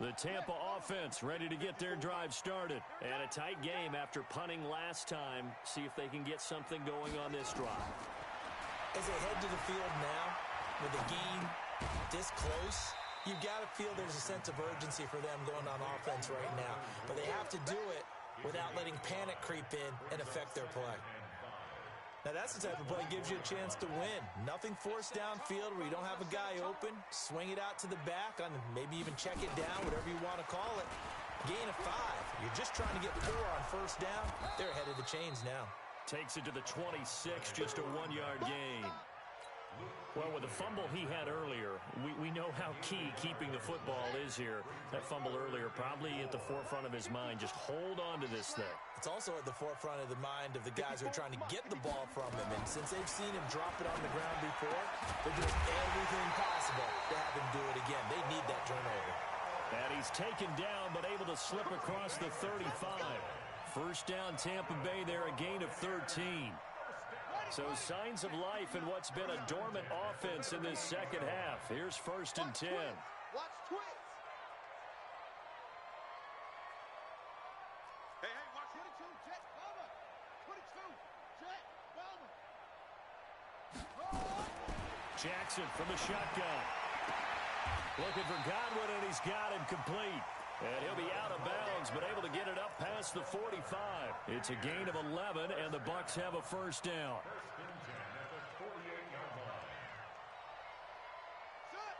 The Tampa offense ready to get their drive started. And a tight game after punting last time. See if they can get something going on this drive. As they head to the field now, with the game this close, you've got to feel there's a sense of urgency for them going on offense right now. But they have to do it without letting panic creep in and affect their play. Now, that's the type of play that gives you a chance to win. Nothing forced downfield where you don't have a guy open. Swing it out to the back, on maybe even check it down, whatever you want to call it. Gain of 5. You're just trying to get 4 on first down. They're ahead of the chains now. Takes it to the 26, just a 1-yard gain. Well, with the fumble he had earlier, we know how key keeping the football is here. That fumble earlier probably at the forefront of his mind. Just hold on to this thing. It's also at the forefront of the mind of the guys who are trying to get the ball from him. And since they've seen him drop it on the ground before, they're doing everything possible to have him do it again. They need that turnover. And he's taken down, but able to slip across the 35. First down, Tampa Bay there, a gain of 13. So signs of life in what's been a dormant offense in this second half. Here's 1st and 10. Watch twist. Hey, watch 22, Jet Bomber. 22, Jet Bomber. Jackson from the shotgun. Looking for Godwin, and he's got him complete. And he'll be out of bounds, but able to get it up past the 45. It's a gain of 11, and the Bucs have a first down.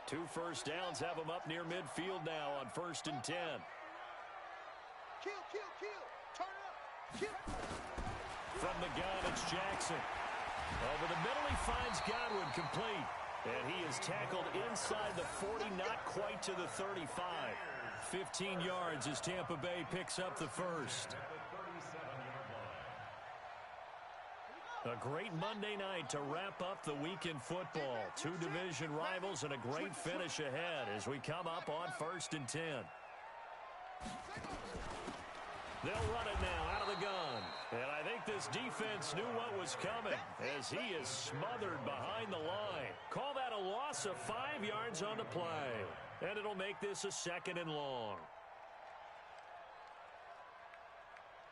2 first downs have them up near midfield now on 1st and 10. Kill. Turn up. Kill. From the gun, it's Jackson. Over the middle, he finds Godwin complete. And he is tackled inside the 40, not quite to the 35. 15 yards as Tampa Bay picks up the first. A great Monday night to wrap up the week in football. 2 division rivals and a great finish ahead as we come up on 1st and 10. They'll run it now out of the gun. And I think this defense knew what was coming as he is smothered behind the line. Call that a loss of 5 yards on the play. And it'll make this a 2nd and long.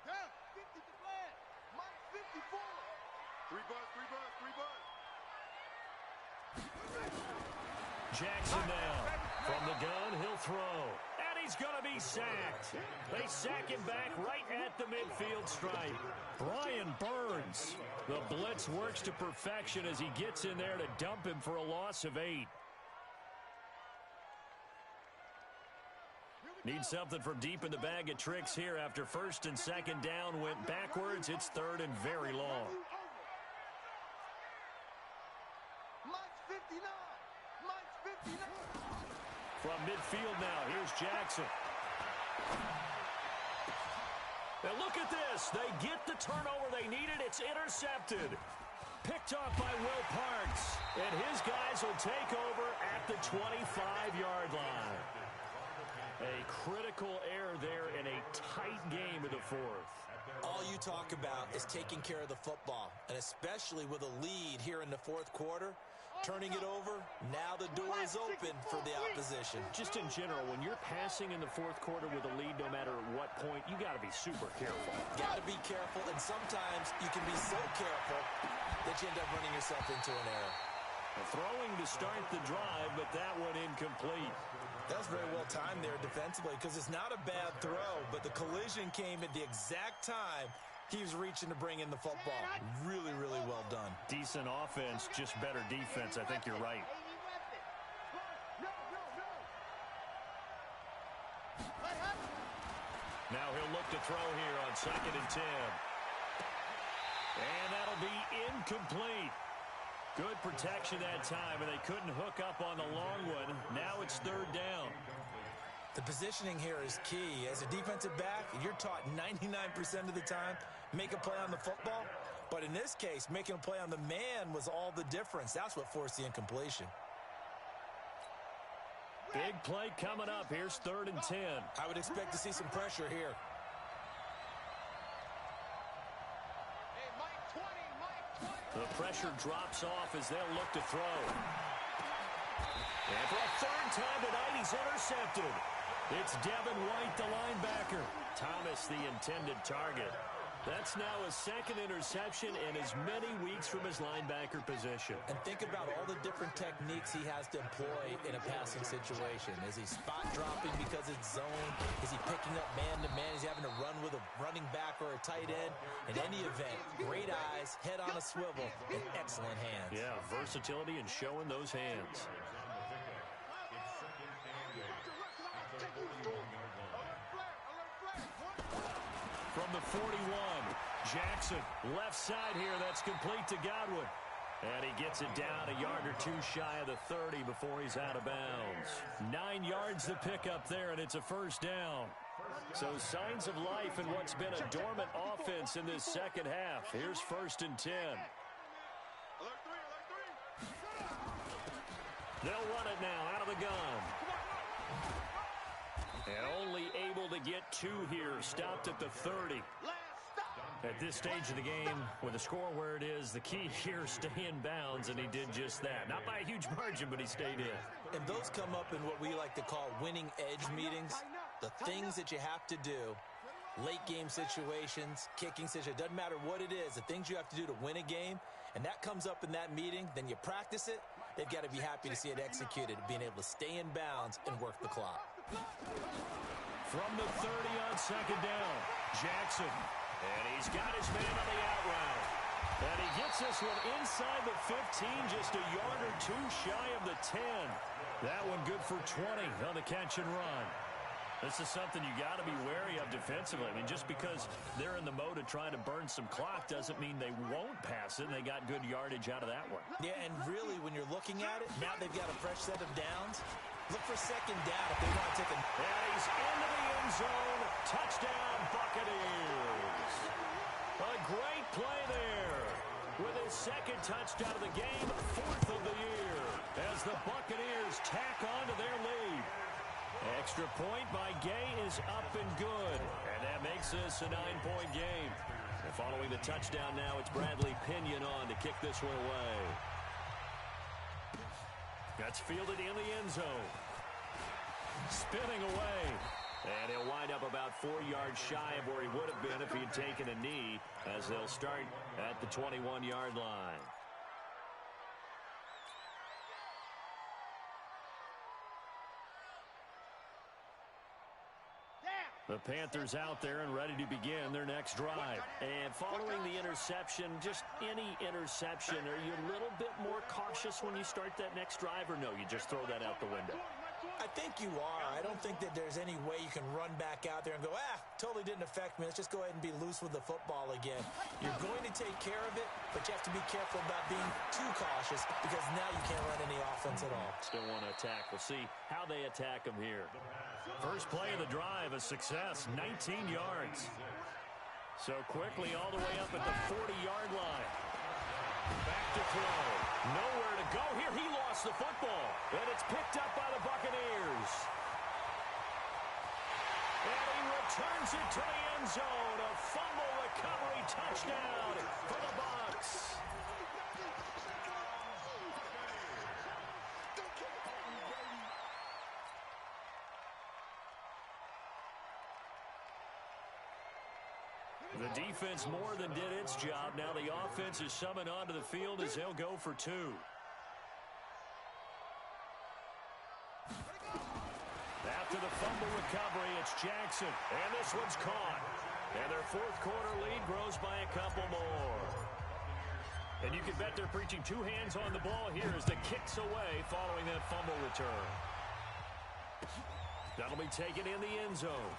Down. 50 to flag. Mike 54. 3 bus. Jackson now. From the gun, he'll throw. And he's going to be sacked. They sack him back right at the midfield stripe. Brian Burns. The blitz works to perfection as he gets in there to dump him for a loss of 8. Need something from deep in the bag of tricks here after 1st and 2nd down went backwards. It's 3rd and very long. Mike's 59. From midfield now, here's Jackson. Now look at this. They get the turnover they needed. It's intercepted. Picked off by Will Parks. And his guys will take over at the 25-yard line. A critical error there in a tight game of the 4th. All you talk about is taking care of the football, and especially with a lead here in the 4th quarter. Turning it over, now the door is open for the opposition. Just in general, when you're passing in the 4th quarter with a lead, no matter what point, you got to be super careful. Got to be careful, and sometimes you can be so careful that you end up running yourself into an error. Throwing to start the drive, but that one incomplete. That was very well timed there defensively because it's not a bad throw, but the collision came at the exact time he was reaching to bring in the football. Really, really well done. Decent offense, just better defense. I think you're right. Now he'll look to throw here on 2nd and 10. And that'll be incomplete. Good protection that time, and they couldn't hook up on the long one. Now it's 3rd down. The positioning here is key. As a defensive back, you're taught 99% of the time, make a play on the football. But in this case, making a play on the man was all the difference. That's what forced the incompletion. Big play coming up. Here's 3rd and 10. I would expect to see some pressure here. The pressure drops off as they'll look to throw. And for a 3rd time tonight, he's intercepted. It's Devin White, the linebacker. Thomas, the intended target. That's now a second interception and as many weeks from his linebacker position. And think about all the different techniques he has to employ in a passing situation. Is he spot dropping because it's zone? Is he picking up man-to-man? Is he having to run with a running back or a tight end? In any event, great eyes, head on a swivel, and excellent hands. Yeah, versatility and showing those hands. From the 41, Jackson, left side here, that's complete to Godwin. And he gets it down a yard or two shy of the 30 before he's out of bounds. 9 yards to pick up there, and it's a first down. So signs of life in what's been a dormant offense in this second half. Here's 1st and 10. They'll run it now out of the gun. And only able to get 2 here, stopped at the 30. At this stage of the game, with the score where it is, the key here, stay in bounds, and he did just that. Not by a huge margin, but he stayed in. And those come up in what we like to call winning edge meetings. The things that you have to do, late game situations, kicking situations, doesn't matter what it is, the things you have to do to win a game, and that comes up in that meeting, then you practice it, they've got to be happy to see it executed, being able to stay in bounds and work the clock. From the 30 on second down, Jackson. And he's got his man on the out route. And he gets this one inside the 15, just a yard or two shy of the 10. That one good for 20 on the catch and run. This is something you got to be wary of defensively. I mean, just because they're in the mode of trying to burn some clock doesn't mean they won't pass it. They got good yardage out of that one. Yeah, and really, when you're looking at it, now they've got a fresh set of downs. Look for second down if they want to take a... And he's into the end zone. Touchdown, Buccaneers. A great play there. With his second touchdown of the game, 4th of the year. As the Buccaneers tack on to their lead. Extra point by Gay is up and good. And that makes this a 9-point game. And following the touchdown now, it's Bradley Pinion on to kick this one away. That's fielded in the end zone. Spinning away. And he'll wind up about 4 yards shy of where he would have been if he had taken a knee, as they'll start at the 21-yard line. The Panthers out there and ready to begin their next drive. And following the interception, just any interception, are you a little bit more cautious when you start that next drive, or no, you just throw that out the window? I think you are. I don't think that there's any way you can run back out there and go, totally didn't affect me. Let's just go ahead and be loose with the football again. You're going to take care of it, but you have to be careful about being too cautious because now you can't run any offense at all. Still want to attack. We'll see how they attack them here. First play of the drive, a success, 19 yards. So quickly all the way up at the 40-yard line. Back to throw. Nowhere to go here. He lost the football. And it's picked up by the Buccaneers. And he returns it to the end zone. A fumble recovery touchdown for the Bucs. The defense more than did its job. Now the offense is summoned onto the field as they'll go for 2. After the fumble recovery, it's Jackson. And this one's caught. And their fourth quarter lead grows by a couple more. And you can bet they're preaching 2 hands on the ball here as the kick's away following that fumble return. That'll be taken in the end zone.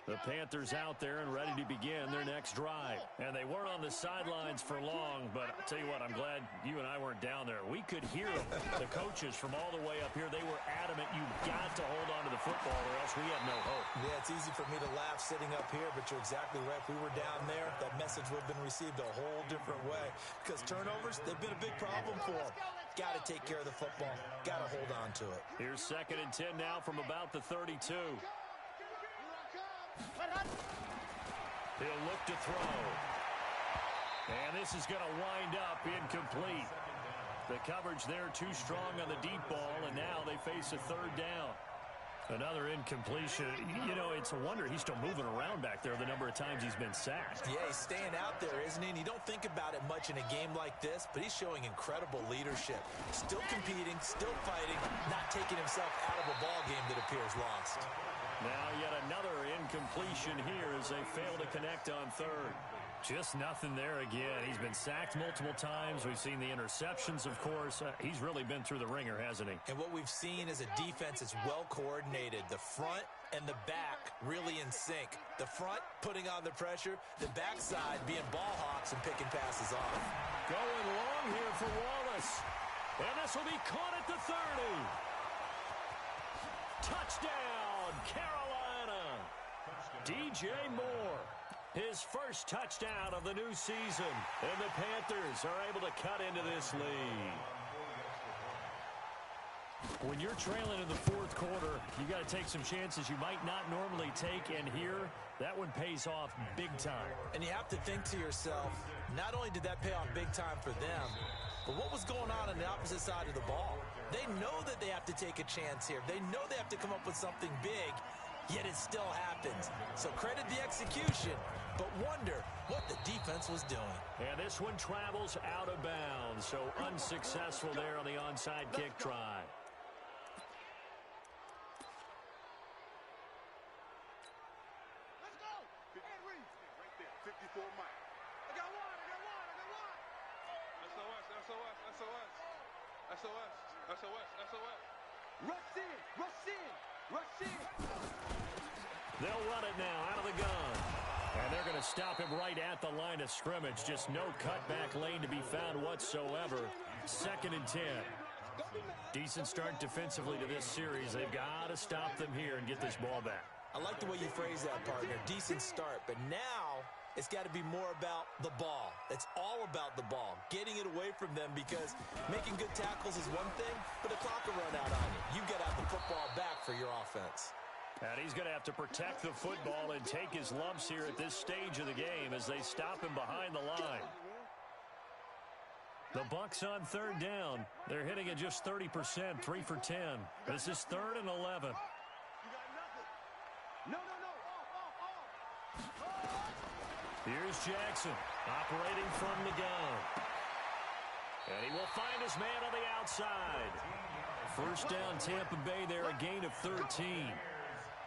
The Panthers out there and ready to begin their next drive. And they weren't on the sidelines for long, but I'll tell you what, I'm glad you and I weren't down there. We could hear them, the coaches from all the way up here. They were adamant, you've got to hold on to the football or else we have no hope. Yeah, it's easy for me to laugh sitting up here, but you're exactly right. If we were down there, that message would have been received a whole different way. Because turnovers, they've been a big problem for them. Got to take care of the football. Got to hold on to it. Here's 2nd and 10 now from about the 32. He'll look to throw. And this is going to wind up incomplete. The coverage there too strong on the deep ball, and now they face a 3rd down. Another incompletion. You know, it's a wonder he's still moving around back there the number of times he's been sacked. Yeah, he's staying out there, isn't he? And you don't think about it much in a game like this, but he's showing incredible leadership. Still competing, still fighting, not taking himself out of a ball game that appears lost. Now yet another incompletion here as they fail to connect on 3rd. Just nothing there again. He's been sacked multiple times. We've seen the interceptions, of course. He's really been through the ringer, hasn't he? And what we've seen is a defense that's well coordinated. The front and the back really in sync. The front putting on the pressure, the backside being ball hawks and picking passes off. Going long here for Wallace. And this will be caught at the 30. Touchdown, Carolina. DJ Moore. His first touchdown of the new season. And the Panthers are able to cut into this lead. When you're trailing in the 4th quarter, you got to take some chances you might not normally take. And here, that one pays off big time. And you have to think to yourself, not only did that pay off big time for them, but what was going on the opposite side of the ball? They know that they have to take a chance here. They know they have to come up with something big, yet it still happens. So credit the execution, but wonder what the defense was doing. And this one travels out of bounds, so unsuccessful there on the onside kick try. Let's go. Henry. Right there. 54 Mike. I got one. SOS. Rush in. They'll run it now out of the gun. And they're going to stop him right at the line of scrimmage. Just no cutback lane to be found whatsoever. 2nd and 10. Decent start defensively to this series. They've got to stop them here and get this ball back. I like the way you phrase that, partner. Decent start, but now it's got to be more about the ball. It's all about the ball, getting it away from them, because making good tackles is one thing, but the clock will run out on you. You got to have the football back for your offense. And he's going to have to protect the football and take his lumps here at this stage of the game as they stop him behind the line. The Bucs on 3rd down. They're hitting at just 30%, 3 for 10. This is 3rd and 11. Here's Jackson operating from the gun. And he will find his man on the outside. First down, Tampa Bay there, a gain of 13.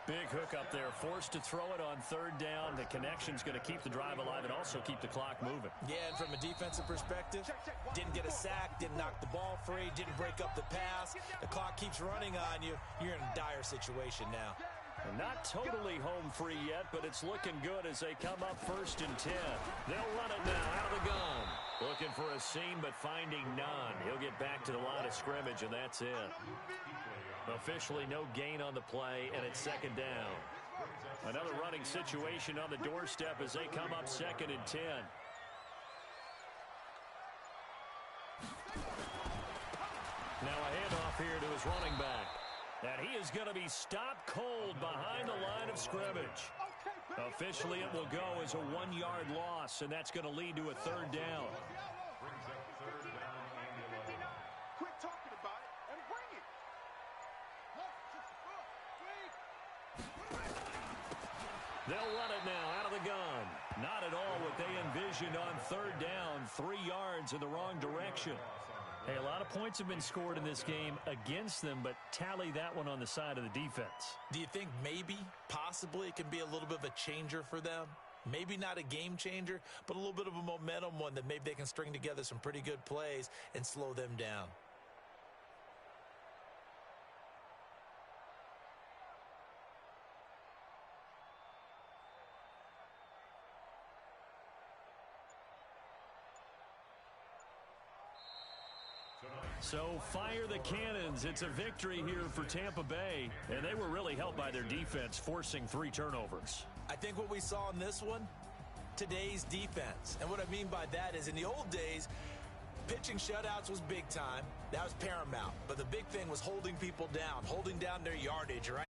Big hook up there, forced to throw it on 3rd down. The connection's going to keep the drive alive and also keep the clock moving. Yeah, and from a defensive perspective, didn't get a sack, didn't knock the ball free, didn't break up the pass. The clock keeps running on you. You're in a dire situation now. Not totally home free yet, but it's looking good as they come up 1st and 10. They'll run it now out of the gun. Looking for a seam, but finding none. He'll get back to the line of scrimmage, and that's it. Officially no gain on the play, and it's 2nd down. Another running situation on the doorstep as they come up 2nd and 10. Now a handoff here to his running back. And he is going to be stopped cold behind the line of scrimmage. Officially, it will go as a 1-yard loss, and that's going to lead to a 3rd down. Quit talking about it and bring it. They'll run it now out of the gun. Not at all what they envisioned on 3rd down. 3 yards in the wrong direction. Hey, a lot of points have been scored in this game against them, but tally that one on the side of the defense. Do you think maybe, possibly, it can be a little bit of a changer for them? Maybe not a game changer, but a little bit of a momentum one that maybe they can string together some pretty good plays and slow them down. So fire the cannons. It's a victory here for Tampa Bay, and they were really helped by their defense, forcing 3 turnovers. I think what we saw in this one, today's defense. And what I mean by that is in the old days, pitching shutouts was big time. That was paramount. But the big thing was holding people down, holding down their yardage, right?